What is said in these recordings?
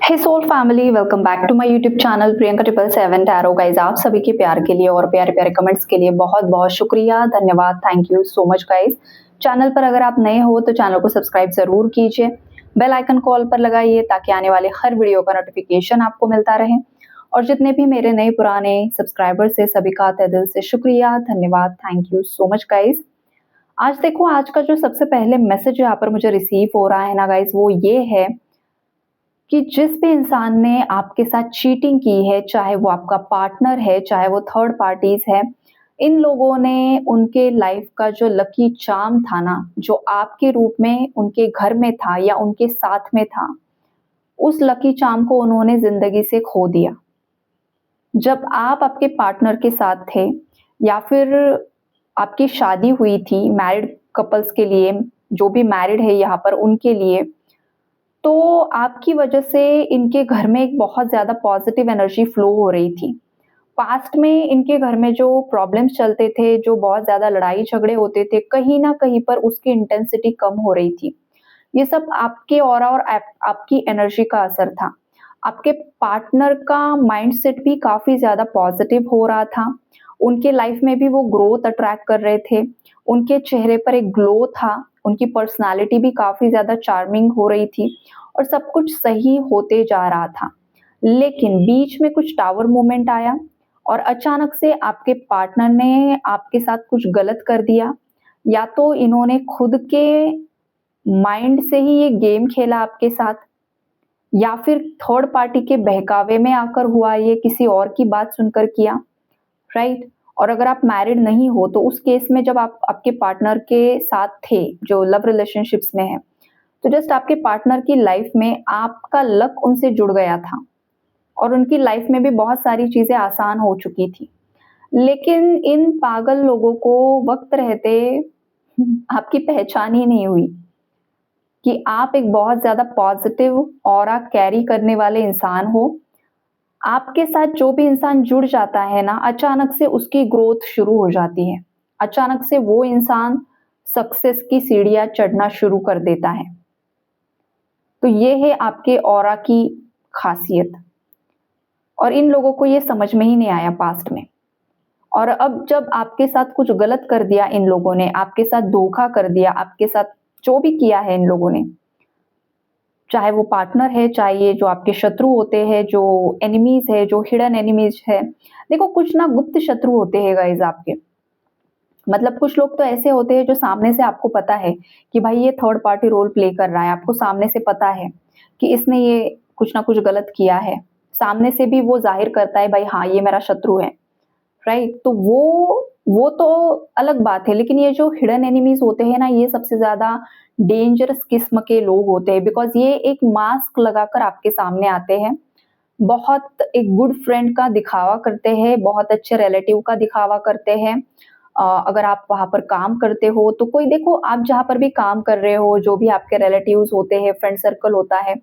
Hey soul family, welcome back to my YouTube channel Priyanka 777 tarot. Guys, आप सभी के प्यार के लिए और प्यारे प्यारे कमेंट्स के लिए बहुत बहुत शुक्रिया, धन्यवाद, thank you so much guys. Channel पर अगर आप नए हो तो चैनल को सब्सक्राइब जरूर कीजिए, बेल आइकन कॉल पर लगाइए ताकि आने वाले हर वीडियो का नोटिफिकेशन आपको मिलता रहे। और जितने भी मेरे नए पुराने सब्सक्राइबर्स है सभी का तहे दिल से शुक्रिया, धन्यवाद, thank you so much guys. आज देखो, आज का जो सबसे पहले मैसेज यहाँ पर मुझे रिसीव हो रहा है ना गाइज, वो ये है कि जिस भी इंसान ने आपके साथ चीटिंग की है, चाहे वो आपका पार्टनर है, चाहे वो थर्ड पार्टीज है, इन लोगों ने उनके लाइफ का जो लकी चार्म था ना, जो आपके रूप में उनके घर में था या उनके साथ में था, उस लकी चार्म को उन्होंने जिंदगी से खो दिया। जब आप आपके पार्टनर के साथ थे या फिर आपकी शादी हुई थी, मैरिड कपल्स के लिए, जो भी मैरिड है यहाँ पर उनके लिए, तो आपकी वजह से इनके घर में एक बहुत ज़्यादा पॉजिटिव एनर्जी फ्लो हो रही थी। पास्ट में इनके घर में जो प्रॉब्लम्स चलते थे, जो बहुत ज़्यादा लड़ाई-झगड़े होते थे, कहीं न कहीं पर उसकी इंटेंसिटी कम हो रही थी। ये सब आपके ऑरा और आपकी एनर्जी का असर था। आपके पार्टनर का माइंडसेट भी काफ़ी ज़्यादा पॉजिटिव हो रहा था। उनके लाइफ में भी वो ग्रोथ अट्रैक्ट कर रहे थे। उनके चेहरे पर एक ग्लो था, उनकी पर्सनैलिटी भी काफ़ी ज़्यादा चार्मिंग हो रही थी और सब कुछ सही होते जा रहा था। लेकिन बीच में कुछ टावर मूवमेंट आया और अचानक से आपके पार्टनर ने आपके साथ कुछ गलत कर दिया, या तो इन्होंने खुद के माइंड से ही ये गेम खेला आपके साथ, या फिर थर्ड पार्टी के बहकावे में आकर हुआ, ये किसी और की बात सुनकर किया, राइट? और अगर आप मैरिड नहीं हो तो उस केस में जब आप आपके पार्टनर के साथ थे, जो लव रिलेशनशिप्स में है, तो जस्ट आपके पार्टनर की लाइफ में आपका लक उनसे जुड़ गया था और उनकी लाइफ में भी बहुत सारी चीज़ें आसान हो चुकी थी। लेकिन इन पागल लोगों को वक़्त रहते आपकी पहचान ही नहीं हुई कि आप एक बहुत ज़्यादा पॉज़िटिव ऑरा कैरी करने वाले इंसान हो। आपके साथ जो भी इंसान जुड़ जाता है ना, अचानक से उसकी ग्रोथ शुरू हो जाती है। अचानक से वो इंसान सक्सेस की सीढ़ियाँ चढ़ना शुरू कर देता है। तो ये है आपके ऑरा की ख़ासियत, और इन लोगों को ये समझ में ही नहीं आया पास्ट में। और अब जब आपके साथ कुछ गलत कर दिया इन लोगों ने, आपके साथ धोखा कर दिया, आपके साथ जो भी किया है इन लोगों ने, चाहे वो पार्टनर है, चाहे ये जो आपके शत्रु होते हैं, जो एनिमीज़ है, जो हिडन एनिमीज़ है। देखो, कुछ ना गुप्त शत्रु होते हैं गाइज़ आपके। मतलब कुछ लोग तो ऐसे होते हैं जो सामने से आपको पता है कि भाई ये थर्ड पार्टी रोल प्ले कर रहा है, आपको सामने से पता है कि इसने ये कुछ ना कुछ गलत किया है। सामने से भी वो ज़ाहिर करता है भाई हाँ, ये मेरा शत्रु है, राइट? तो वो तो अलग बात है, लेकिन ये जो हिडन एनिमीज़ होते हैं ना, ये सबसे ज़्यादा डेंजरस किस्म के लोग होते हैं, बिकॉज़ ये एक मास्क लगाकर आपके सामने आते हैं। बहुत एक गुड फ्रेंड का दिखावा करते हैं, बहुत अच्छे रिलेटिव का दिखावा करते हैं। अगर आप वहाँ पर काम करते हो तो कोई देखो, आप जहाँ पर भी काम कर रहे हो, जो भी आपके रिलेटिव्स होते हैं, फ्रेंड सर्कल होता है,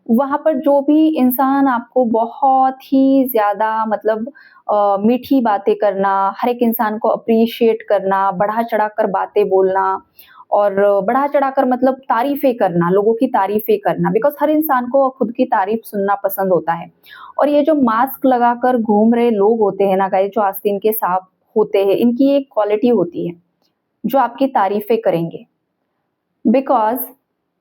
वहाँ पर जो भी इंसान आपको बहुत ही ज़्यादा मतलब मीठी बातें करना, हर एक इंसान को अप्रिशिएट करना, बढ़ा-चढ़ाकर बातें बोलना और बढ़ा-चढ़ाकर मतलब तारीफ़ें करना, लोगों की तारीफ़ें करना, बिकॉज़ हर इंसान को खुद की तारीफ़ सुनना पसंद होता है। और ये जो मास्क लगाकर घूम रहे लोग होते हैं ना गाइस, जो आस्तीन के साँप होते हैं, इनकी एक क्वालिटी होती है, जो आपकी तारीफ़ें करेंगे। बिकॉज़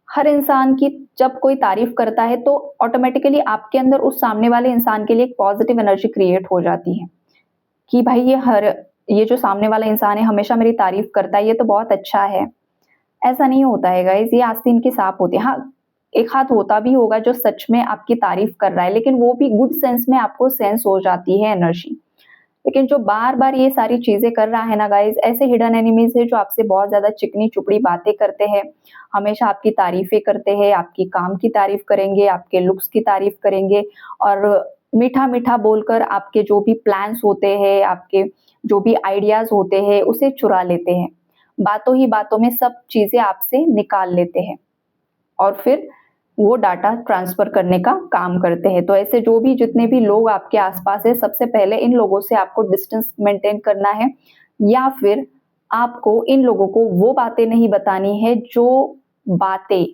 हर इंसान की जब कोई तारीफ़ करता है तो ऑटोमैटिकली आपके अंदर उस सामने वाले इंसान के लिए एक पॉज़िटिव एनर्जी क्रिएट हो जाती है कि भाई ये जो सामने वाला इंसान है हमेशा मेरी तारीफ़ करता है, ये तो बहुत अच्छा है। ऐसा नहीं होता है गाइज़, ये आस्तीन के साँप होते हैं। हाँ, एक आध होता भी होगा जो सच में आपकी तारीफ़ कर रहा है, लेकिन वो भी गुड सेंस में आपको सेंस हो जाती है एनर्जी। लेकिन जो बार-बार ये सारी चीज़ें कर रहा है ना गाइज़, ऐसे हिडन एनिमीज़ है जो आपसे बहुत ज़्यादा चिकनी-चुपड़ी बातें करते हैं, हमेशा आपकी तारीफ़ें करते हैं, आपकी काम की तारीफ़ करेंगे, आपके लुक्स की तारीफ़ करेंगे और मीठा-मीठा बोलकर आपके जो भी प्लान्स होते हैं, आपके जो भी आइडियाज़ होते हैं, उसे चुरा लेते हैं। बातों ही बातों में सब चीज़ें आपसे निकाल लेते हैं और फिर वो डाटा ट्रांसफ़र करने का काम करते हैं। तो ऐसे जो भी जितने भी लोग आपके आस-पास हैं, सबसे पहले इन लोगों से आपको डिस्टेंस मेंटेन करना है, या फिर आपको इन लोगों को वो बातें नहीं बतानी है जो बातें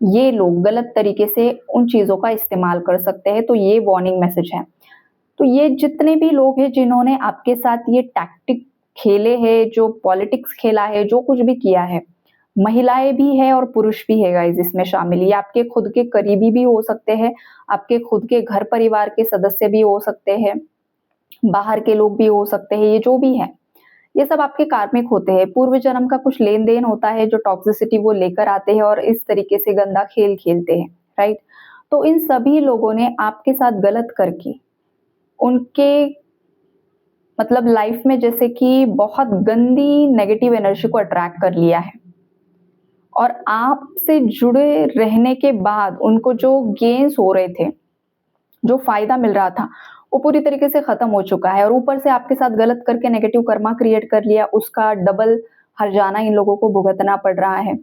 ये लोग गलत तरीके से उन चीज़ों का इस्तेमाल कर सकते हैं, तो ये वार्निंग मैसेज है। तो ये जितने भी लोग हैं जिन्होंने आपके साथ ये टैक्टिक खेले हैं, जो पॉलिटिक्स खेला है, जो कुछ भी किया है, महिलाएँ भी हैं और पुरुष भी है गाइज़ इसमें शामिल। ये आपके खुद के करीबी भी हो सकते हैं, आपके खुद के घर परिवार के सदस्य भी हो सकते हैं, बाहर के लोग भी हो सकते हैं, ये जो भी है। ये सब आपके कार्मिक होते हैं, पूर्व जन्म का कुछ लेन-देन होता है जो टॉक्सिसिटी वो लेकर आते हैं और इस तरीके से गंदा खेल खेलते हैं, राइट? तो इन सभी लोगों ने आपके साथ गलत करके उनके मतलब लाइफ में जैसे कि बहुत गंदी नेगेटिव एनर्जी को अट्रैक्ट कर लिया है और आपसे जुड़े रहने के बाद उनको जो गेन्स हो रहे थे, जो फ़ायदा मिल रहा था, वो पूरी तरीके से ख़त्म हो चुका है और ऊपर से आपके साथ गलत करके नेगेटिव कर्मा क्रिएट कर लिया, उसका डबल हर्जाना इन लोगों को भुगतना पड़ रहा है।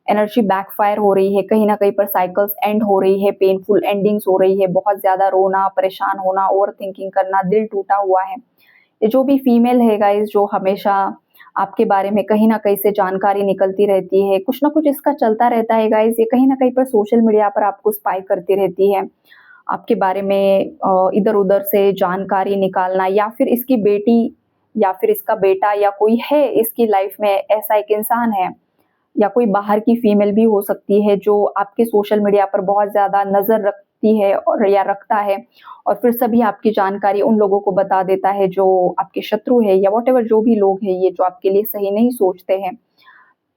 एनर्जी बैकफ़ायर हो रही है, कहीं न कहीं पर साइकिल्स एंड हो रही है, पेनफुल एंडिंग्स हो रही है, बहुत ज़्यादा रोना, परेशान होना, ओवरथिंकिंग करना, दिल टूटा हुआ है। ये जो भी फीमेल है गाइज़ जो हमेशा आपके बारे में कहीं न कहीं से जानकारी निकलती रहती है, कुछ न कुछ इसका चलता रहता है गाइज़, ये कहीं न कहीं पर सोशल मीडिया पर आपको स्पाई करती रहती है। आपके बारे में इधर-उधर से जानकारी निकालना या फिर इसकी बेटी या फिर इसका बेटा या कोई है इसकी लाइफ़ में ऐसा एक इंसान है या कोई बाहर की फीमेल भी हो सकती है जो आपके सोशल मीडिया पर बहुत ज़्यादा नज़र रखती है और या रखता है और फिर सभी आपकी जानकारी उन लोगों को बता देता है जो आपके शत्रु है या व्हाटएवर जो भी लोग हैं ये जो आपके लिए सही नहीं सोचते हैं।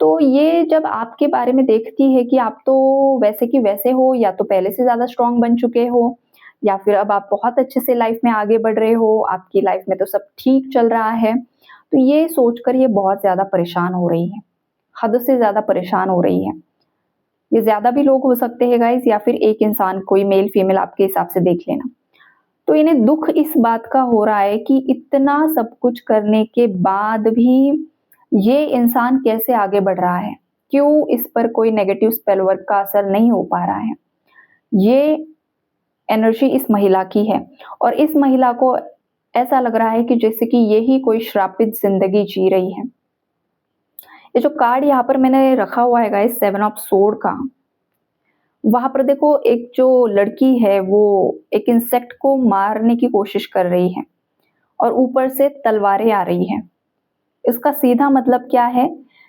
तो ये जब आपके बारे में देखती है कि आप तो वैसे की वैसे हो या तो पहले से ज़्यादा स्ट्रॉन्ग बन चुके हो या फिर अब आप बहुत अच्छे से लाइफ़ में आगे बढ़ रहे हो, आपकी लाइफ़ में तो सब ठीक चल रहा है, तो ये सोचकर ये बहुत ज़्यादा परेशान हो रही है। हद से ज़्यादा परेशान हो रही है। ये ज़्यादा भी लोग हो सकते हैं गाइज़ या फिर एक इंसान कोई मेल फीमेल आपके हिसाब से देख लेना। तो इन्हें दुःख इस बात का हो रहा है कि इतना सब कुछ करने के बाद भी ये इंसान कैसे आगे बढ़ रहा है? क्यों इस पर कोई नेगेटिव स्पेल वर्क का असर नहीं हो पा रहा है? ये एनर्जी इस महिला की है और इस महिला को ऐसा लग रहा है कि जैसे कि यही कोई श्रापित ज़िंदगी जी रही है। ये जो कार्ड यहाँ पर मैंने रखा हुआ है गाइस 7 ऑफ सोर्ड का, वहाँ पर देखो एक जो लड़की है वो एक इंसेक्ट को मारने की कोशिश कर रही है और ऊपर से तलवारें आ रही हैं। इसका सीधा मतलब क्या है?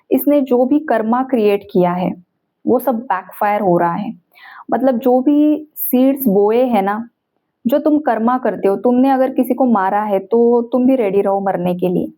इसने जो भी कर्मा क्रिएट किया है, वो सब बैकफायर हो रहा है। मतलब जो भी सीड्स बोए हैं ना, जो तुम कर्मा करते हो, तुमने अगर किसी को मारा है तो तुम भी रेडी रहो मरने के लिए।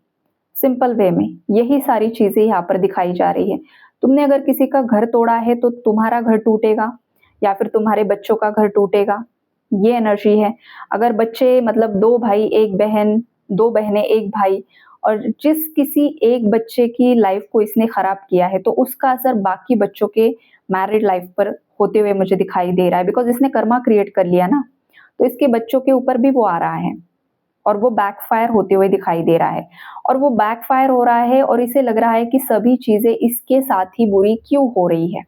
सिंपल वे में यही सारी चीज़ें यहाँ पर दिखाई जा रही है। तुमने अगर किसी का घर तोड़ा है तो तुम्हारा घर टूटेगा या फिर तुम्हारे बच्चों का घर टूटेगा, ये एनर्जी है। अगर बच्चे मतलब 2 भाई 1 बहन, 2 बहनें 1 भाई और जिस किसी एक बच्चे की लाइफ को इसने खराब किया है, तो उसका असर बाकी बच्चों के मैरिड लाइफ पर होते हुए मुझे दिखाई दे रहा है बिकॉज़ इसने कर्मा क्रिएट कर लिया ना, तो इसके बच्चों के ऊपर भी वो आ रहा है। और वो बैकफायर होते हुए दिखाई दे रहा है और वो बैकफायर हो रहा है और इसे लग रहा है कि सभी चीज़ें इसके साथ ही बुरी क्यों हो रही है।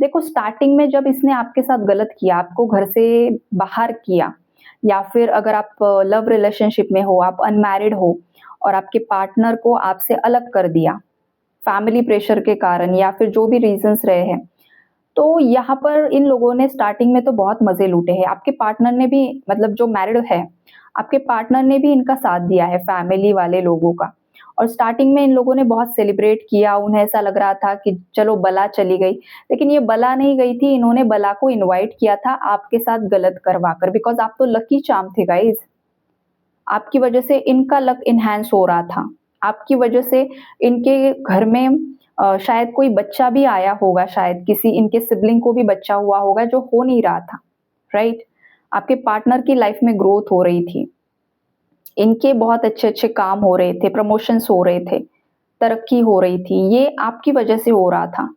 देखो स्टार्टिंग में जब इसने आपके साथ गलत किया, आपको घर से बाहर किया या फिर अगर आप लव रिलेशनशिप में हो, आप अनमैरिड हो और आपके पार्टनर को आपसे अलग कर दिया, फैमिली प्रेशर के कारण या फिर जो भी रीज़न्स रहे हैं, तो यहाँ पर इन लोगों ने स्टार्टिंग में तो बहुत मज़े लूटे हैं। आपके पार्टनर ने भी मतलब जो मैरिड है, आपके पार्टनर ने भी इनका साथ दिया है फैमिली वाले लोगों का और स्टार्टिंग में इन लोगों ने बहुत सेलिब्रेट किया, उन्हें ऐसा लग रहा था कि चलो बला चली गई। लेकिन ये बला नहीं गई थी, इन्होंने बला को इनवाइट किया था आपके साथ गलत करवाकर बिकॉज़ आप तो लकी चार्म थे गाइज़। आपकी वजह से इनका लक एनहांस हो रहा था। आपकी वजह से इनके घर में शायद कोई बच्चा भी आया होगा, शायद किसी इनके सिबलिंग को भी बच्चा हुआ होगा जो हो नहीं रहा था, राइट? आपके पार्टनर की लाइफ में ग्रोथ हो रही थी। इनके बहुत अच्छे-अच्छे काम हो रहे थे, प्रमोशंस हो रहे थे, तरक्की हो रही थी, ये आपकी वजह से हो रहा था।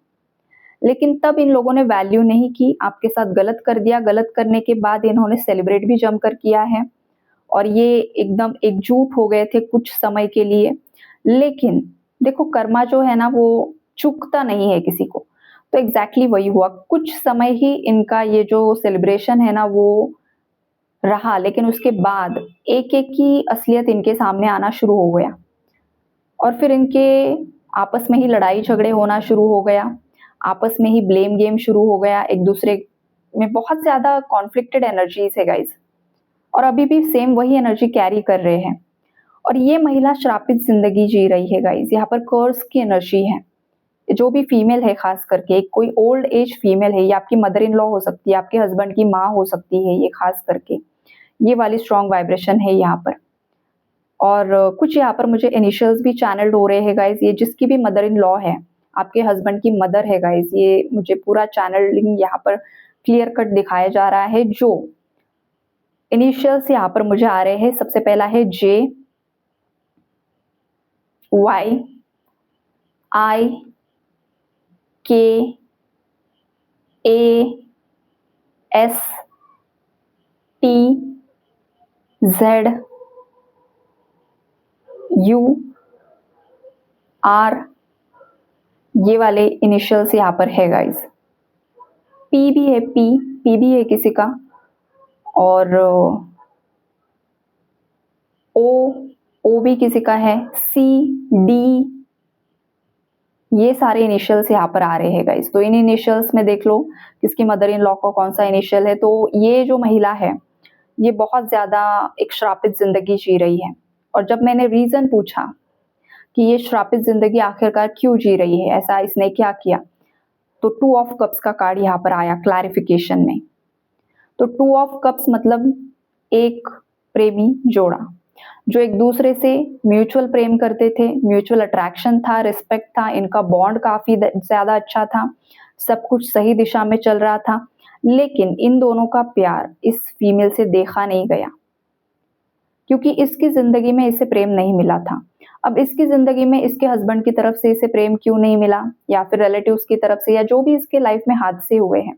लेकिन तब इन लोगों ने वैल्यू नहीं की, आपके साथ गलत कर दिया, गलत करने के बाद इन्होंने सेलिब्रेट भी जमकर किया है और ये एकदम एकजुट हो गए थे कुछ समय के लिए। लेकिन देखो कर्मा जो है ना वो चूकता नहीं है किसी को, तो एग्ज़ैक्टली वही हुआ। कुछ समय ही इनका ये जो सेलिब्रेशन है ना वो रहा, लेकिन उसके बाद एक-एक की असलियत इनके सामने आना शुरू हो गया और फिर इनके आपस में ही लड़ाई झगड़े होना शुरू हो गया। आपस में ही ब्लेम गेम शुरू हो गया, एक दूसरे में बहुत ज़्यादा कॉन्फ्लिक्टेड एनर्जीज है गाइज, और अभी भी सेम वही एनर्जी कैरी कर रहे हैं। और ये महिला श्रापित जिंदगी जी रही है गाइज, यहाँ पर कर्स की एनर्जी है। जो भी फीमेल है, खास करके कोई ओल्ड एज फीमेल है, ये आपकी मदर इन लॉ हो सकती है, आपके हस्बैंड की माँ हो सकती है, ये खास करके ये वाली स्ट्रॉन्ग वाइब्रेशन है यहाँ पर। और कुछ यहाँ पर मुझे इनिशियल्स भी चैनल्ड हो रहे हैं गाइज, ये जिसकी भी मदर इन लॉ है, आपके हस्बैंड की मदर है गाइज, ये मुझे पूरा चैनलिंग यहाँ पर क्लियर कट दिखाया जा रहा है। जो इनिशियल्स यहाँ पर मुझे आ रहे हैं, सबसे पहला है J, Y, I, K, A, S, T, Z, U, R, ये वाले इनिशियल्स यहाँ पर है गाइज। P भी है, P भी है किसी का, और O भी किसी का है, C, D, ये सारे इनिशियल्स यहाँ पर आ रहे हैं गाइस। तो इन इनिशियल्स में देख लो किसकी मदर इन लॉ का कौन सा इनिशियल है। तो ये जो महिला है, ये बहुत ज्यादा एक श्रापित जिंदगी जी रही है। और जब मैंने रीजन पूछा कि ये श्रापित जिंदगी आखिरकार क्यों जी रही है, ऐसा इसने क्या किया, तो 2 ऑफ कप्स का कार्ड यहाँ पर आया क्लैरिफिकेशन में। तो 2 ऑफ कप्स मतलब एक प्रेमी जोड़ा जो एक दूसरे से म्यूचुअल प्रेम करते थे, म्यूचुअल अट्रैक्शन था, रिस्पेक्ट था, इनका बॉन्ड काफी ज्यादा अच्छा था, सब कुछ सही दिशा में चल रहा था। लेकिन इन दोनों का प्यार इस फीमेल से देखा नहीं गया, क्योंकि इसकी जिंदगी में इसे प्रेम नहीं मिला था। अब इसकी जिंदगी में इसके हस्बैंड की तरफ से इसे प्रेम क्यों नहीं मिला, या फिर रिलेटिव्स की तरफ से, या जो भी इसके लाइफ में हादसे हुए हैं,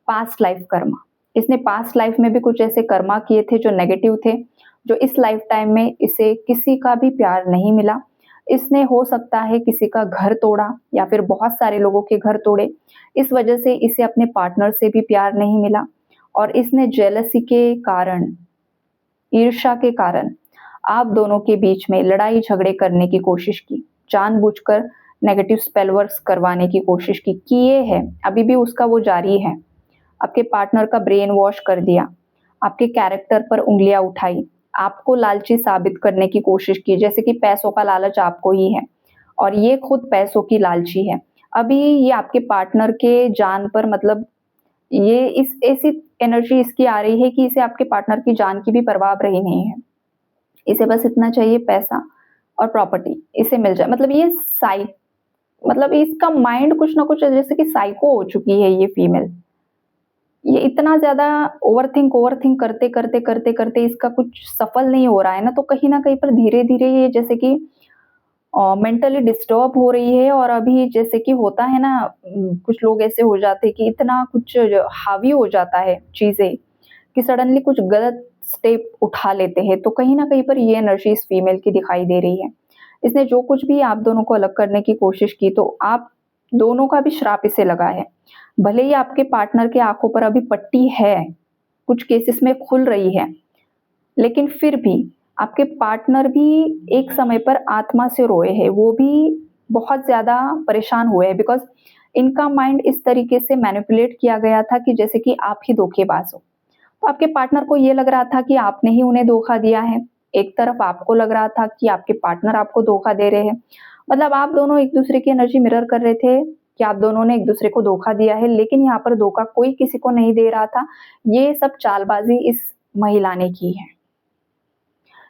पास्ट लाइफ कर्मा, इसने पास्ट लाइफ में भी कुछ ऐसे कर्मा किए थे जो नेगेटिव थे, जो इस लाइफ टाइम में इसे किसी का भी प्यार नहीं मिला। इसने हो सकता है किसी का घर तोड़ा, या फिर बहुत सारे लोगों के घर तोड़े, इस वजह से इसे अपने पार्टनर से भी प्यार नहीं मिला। और इसने जेलसी के कारण, ईर्ष्या के कारण आप दोनों के बीच में लड़ाई झगड़े करने की कोशिश की, जानबूझकर नेगेटिव स्पेल वर्क्स करवाने की कोशिश की, किए है, अभी भी उसका वो जारी है। आपके पार्टनर का ब्रेन वॉश कर दिया, आपके कैरेक्टर पर उंगलियां उठाई, आपको लालची साबित करने की कोशिश की, जैसे कि पैसों का लालच आपको ही है और ये खुद पैसों की लालची है। अभी ये आपके पार्टनर के जान पर, मतलब ये इस ऐसी एनर्जी इसकी आ रही है कि इसे आपके पार्टनर की जान की भी परवाह रही नहीं है। इसे बस इतना चाहिए, पैसा और प्रॉपर्टी इसे मिल जाए। मतलब ये मतलब इसका माइंड कुछ ना कुछ जैसे कि साइको हो चुकी है ये फीमेल। ये इतना ज्यादा ओवरथिंक करते करते करते करते इसका कुछ सफल नहीं हो रहा है ना, तो कहीं ना कहीं पर धीरे धीरे ये जैसे कि मेंटली डिस्टर्ब हो रही है। और अभी जैसे कि होता है ना, कुछ लोग ऐसे हो जाते हैं कि इतना कुछ हावी हो जाता है चीजें कि सडनली कुछ गलत स्टेप उठा लेते हैं। तो कहीं ना कहीं पर ये एनर्जी इस फीमेल की दिखाई दे रही है। इसने जो कुछ भी आप दोनों को अलग करने की कोशिश की, तो आप दोनों का भी श्राप इसे लगा है। भले ही आपके पार्टनर के आंखों पर अभी पट्टी है, कुछ केसेस में खुल रही है, लेकिन फिर भी आपके पार्टनर भी एक समय पर आत्मा से रोए हैं, वो भी बहुत ज्यादा परेशान हुए हैं, बिकॉज इनका माइंड इस तरीके से मैनिपुलेट किया गया था कि जैसे कि आप ही धोखेबाज हो। तो आपके पार्टनर को ये लग रहा था कि आपने ही उन्हें धोखा दिया है, एक तरफ आपको लग रहा था कि आपके पार्टनर आपको धोखा दे रहे हैं। मतलब आप दोनों एक दूसरे की एनर्जी मिरर कर रहे थे कि आप दोनों ने एक दूसरे को धोखा दिया है, लेकिन यहाँ पर धोखा कोई किसी को नहीं दे रहा था। ये सब चालबाजी इस महिला ने की है,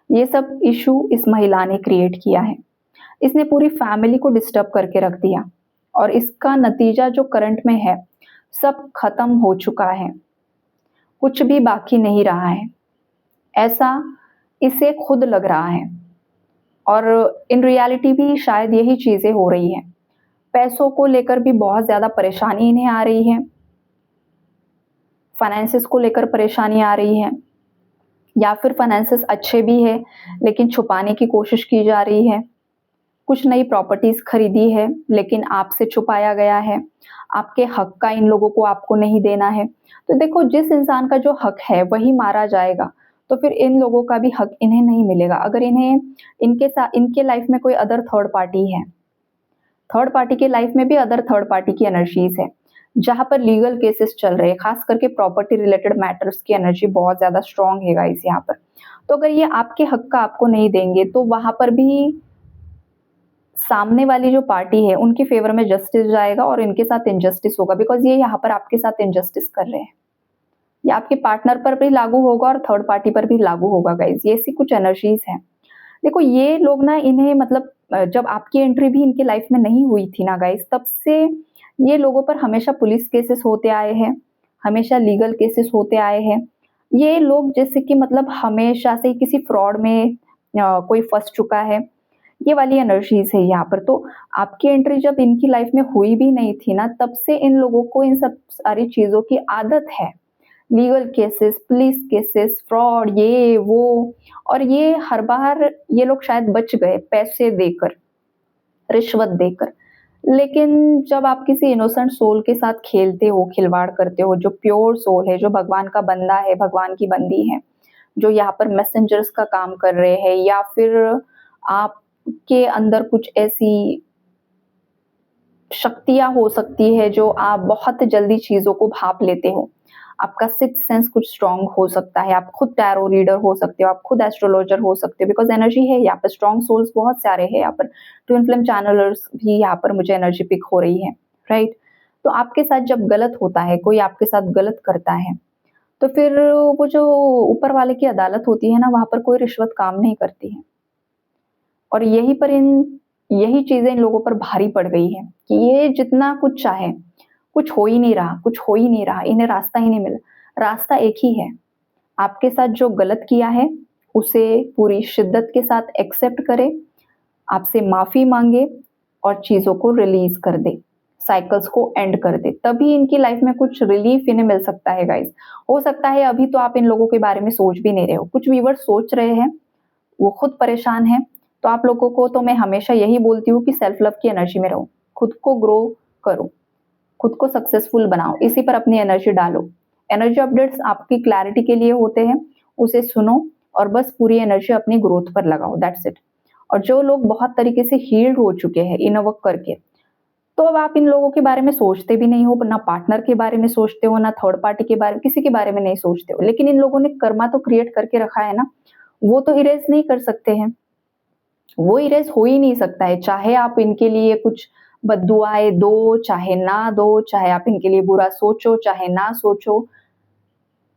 ये सब इशू इस महिला ने क्रिएट किया है। इसने पूरी फैमिली को डिस्टर्ब करके रख दिया, और इसका नतीजा जो करंट में है, सब खत्म हो चुका है, कुछ भी बाकी नहीं रहा है, ऐसा इसे खुद लग रहा है। और इन रियलिटी भी शायद यही चीजें हो रही है। पैसों को लेकर भी बहुत ज्यादा परेशानी इन्हें आ रही है, फाइनेंसेस को लेकर परेशानी आ रही है, या फिर फाइनेंसेस अच्छे भी है लेकिन छुपाने की कोशिश की जा रही है। कुछ नई प्रॉपर्टीज खरीदी है लेकिन आपसे छुपाया गया है, आपके हक का इन लोगों को आपको नहीं देना है। तो देखो, जिस इंसान का जो हक है वही मारा जाएगा, तो फिर इन लोगों का भी हक इन्हें नहीं मिलेगा। अगर इन्हें इनके साथ इनके लाइफ में कोई अदर थर्ड पार्टी है, थर्ड पार्टी के लाइफ में भी अदर थर्ड पार्टी की एनर्जीज है, जहां पर लीगल केसेस चल रहे हैं, खास करके प्रॉपर्टी रिलेटेड मैटर्स की एनर्जी बहुत ज्यादा स्ट्रांग है गाइस यहाँ पर। तो अगर ये आपके हक का आपको नहीं देंगे तो वहां पर भी सामने वाली जो पार्टी है उनके फेवर में जस्टिस जाएगा और इनके साथ इनजस्टिस होगा, बिकॉज ये यहाँ पर आपके साथ इनजस्टिस कर रहे हैं। ये आपके पार्टनर पर भी लागू होगा और थर्ड पार्टी पर भी लागू होगा गाइज, ये ऐसी कुछ एनर्जीज हैं। देखो ये लोग ना, इन्हें मतलब जब आपकी एंट्री भी इनके लाइफ में नहीं हुई थी ना गाइज, तब से ये लोगों पर हमेशा पुलिस केसेस होते आए हैं, हमेशा लीगल केसेस होते आए हैं। ये लोग जैसे कि मतलब हमेशा से किसी फ्रॉड में कोई फंस चुका है, ये वाली एनर्जीज है यहाँ पर। तो आपकी एंट्री जब इनकी लाइफ में हुई भी नहीं थी ना, तब से इन लोगों को इन सब सारी चीजों की आदत है, legal cases, police cases, fraud, ये वो। और ये हर बार ये लोग शायद बच गए पैसे देकर, रिश्वत देकर। लेकिन जब आप किसी इनोसेंट सोल के साथ खेलते हो, खिलवाड़ करते हो, जो प्योर सोल है, जो भगवान का बंदा है, भगवान की बंदी है, जो यहाँ पर मैसेंजर्स का काम कर रहे हैं, या फिर आपके अंदर कुछ ऐसी शक्तियां हो सकती है जो आप बहुत जल्दी चीजों को भाप लेते हो, आपका सिक्स्थ सेंस कुछ स्ट्रांग हो सकता है, आप खुद टैरो रीडर हो सकते हो, आप खुद एस्ट्रोलॉजर हो सकते हो, बिकॉज एनर्जी है यहाँ पर, स्ट्रांग सोल्स बहुत सारे हैं यहाँ पर। ट्विन फ्लेम चैनलर्स भी यहाँ पर मुझे एनर्जी पिक हो रही है, राइट। तो आपके साथ जब गलत होता है, कोई आपके साथ गलत करता है, तो फिर वो जो ऊपर वाले की अदालत होती है ना, वहां पर कोई रिश्वत काम नहीं करती है। और यही चीजें इन लोगों पर भारी पड़ गई है कि ये जितना कुछ चाहे, कुछ हो ही नहीं रहा, कुछ हो ही नहीं रहा, इन्हें रास्ता ही नहीं मिला। रास्ता एक ही है, आपके साथ जो गलत किया है उसे पूरी शिद्दत के साथ एक्सेप्ट करे, आपसे माफी मांगे और चीजों को रिलीज कर दे, साइकिल्स को एंड कर दे, तभी इनकी लाइफ में कुछ रिलीफ इन्हें मिल सकता है गाइस। हो सकता है अभी तो आप इन लोगों के बारे में सोच भी नहीं रहे हो, कुछ व्यूअर्स सोच रहे हैं, वो खुद परेशान है। तो आप लोगों को तो मैं हमेशा यही बोलती हूँ कि सेल्फ लव की एनर्जी में रहो, खुद को ग्रो करो, खुद को सक्सेसफुल बनाओ, इसी पर अपनी एनर्जी डालो। एनर्जी अपडेट्स आपकी क्लैरिटी के लिए होते हैं, उसे सुनो और बस पूरी एनर्जी अपनी ग्रोथ पर लगाओ, दैट्स इट। और जो लोग बहुत तरीके से हील्ड हो चुके हैं इनर वर्क करके, तो अब आप इन लोगों के बारे में सोचते भी नहीं हो, ना पार्टनर के बारे में सोचते हो, ना थर्ड पार्टी के बारे में, किसी के बारे में नहीं सोचते हो। लेकिन इन लोगों ने कर्मा तो क्रिएट करके रखा है ना, वो तो इरेज नहीं कर सकते हैं, वो इरेज हो ही नहीं सकता है। चाहे आप इनके लिए कुछ बद्दुआएं दो, चाहे ना दो, चाहे आप इनके लिए बुरा सोचो, चाहे ना सोचो,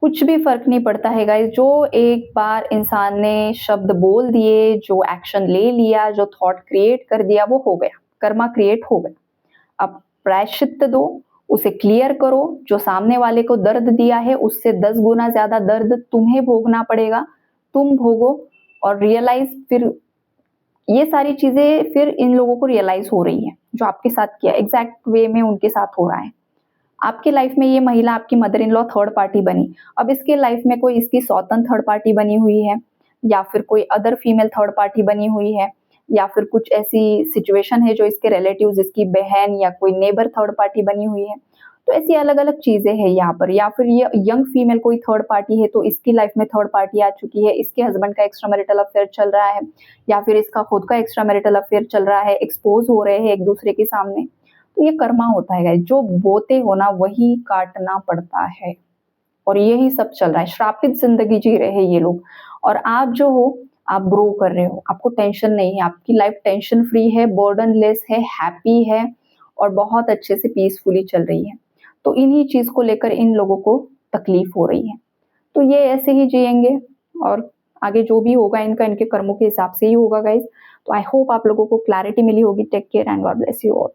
कुछ भी फर्क नहीं पड़ता है गाइस। जो एक बार इंसान ने शब्द बोल दिए, जो एक्शन ले लिया, जो थॉट क्रिएट कर दिया, वो हो गया, कर्मा क्रिएट हो गया। अब प्रायश्चित्त दो, उसे क्लियर करो। जो सामने वाले को दर्द दिया है उससे 10 गुना ज्यादा दर्द तुम्हें भोगना पड़ेगा, तुम भोगो और रियलाइज। फिर ये सारी चीजें फिर इन लोगों को रियलाइज हो रही है, जो आपके साथ किया एग्जैक्ट वे में उनके साथ हो रहा है। आपके लाइफ में ये महिला आपकी mother in law third party बनी, अब इसके लाइफ में कोई इसकी सौतन थर्ड पार्टी बनी हुई है, या फिर कोई अदर फीमेल थर्ड पार्टी बनी हुई है, या फिर कुछ ऐसी सिचुएशन है जो इसके रिलेटिव्स, इसकी बहन या कोई नेबर थर्ड पार्टी बनी हुई है। तो ऐसी अलग अलग चीजें हैं यहाँ पर। या फिर ये यंग फीमेल कोई थर्ड पार्टी है, तो इसकी लाइफ में थर्ड पार्टी आ चुकी है, इसके हस्बैंड का एक्स्ट्रा मैरिटल अफेयर चल रहा है, या फिर इसका खुद का एक्स्ट्रा मैरिटल अफेयर चल रहा है, एक्सपोज हो रहे हैं एक दूसरे के सामने। तो ये कर्मा होता है गाइस, जो बोते हो ना वही काटना पड़ता है, और यही सब चल रहा है। श्रापित जिंदगी जी रहे हैं ये लोग, और आप जो हो, आप ग्रो कर रहे हो, आपको टेंशन नहीं है, आपकी लाइफ टेंशन फ्री है, बर्डन लेस है, हैप्पी है, और बहुत अच्छे से पीसफुली चल रही है। तो इन्हीं चीज को लेकर इन लोगों को तकलीफ हो रही है। तो ये ऐसे ही जिएंगे, और आगे जो भी होगा इनका इनके कर्मों के हिसाब से ही होगा गाइज। तो आई होप आप लोगों को क्लैरिटी मिली होगी। Take care and God bless you all.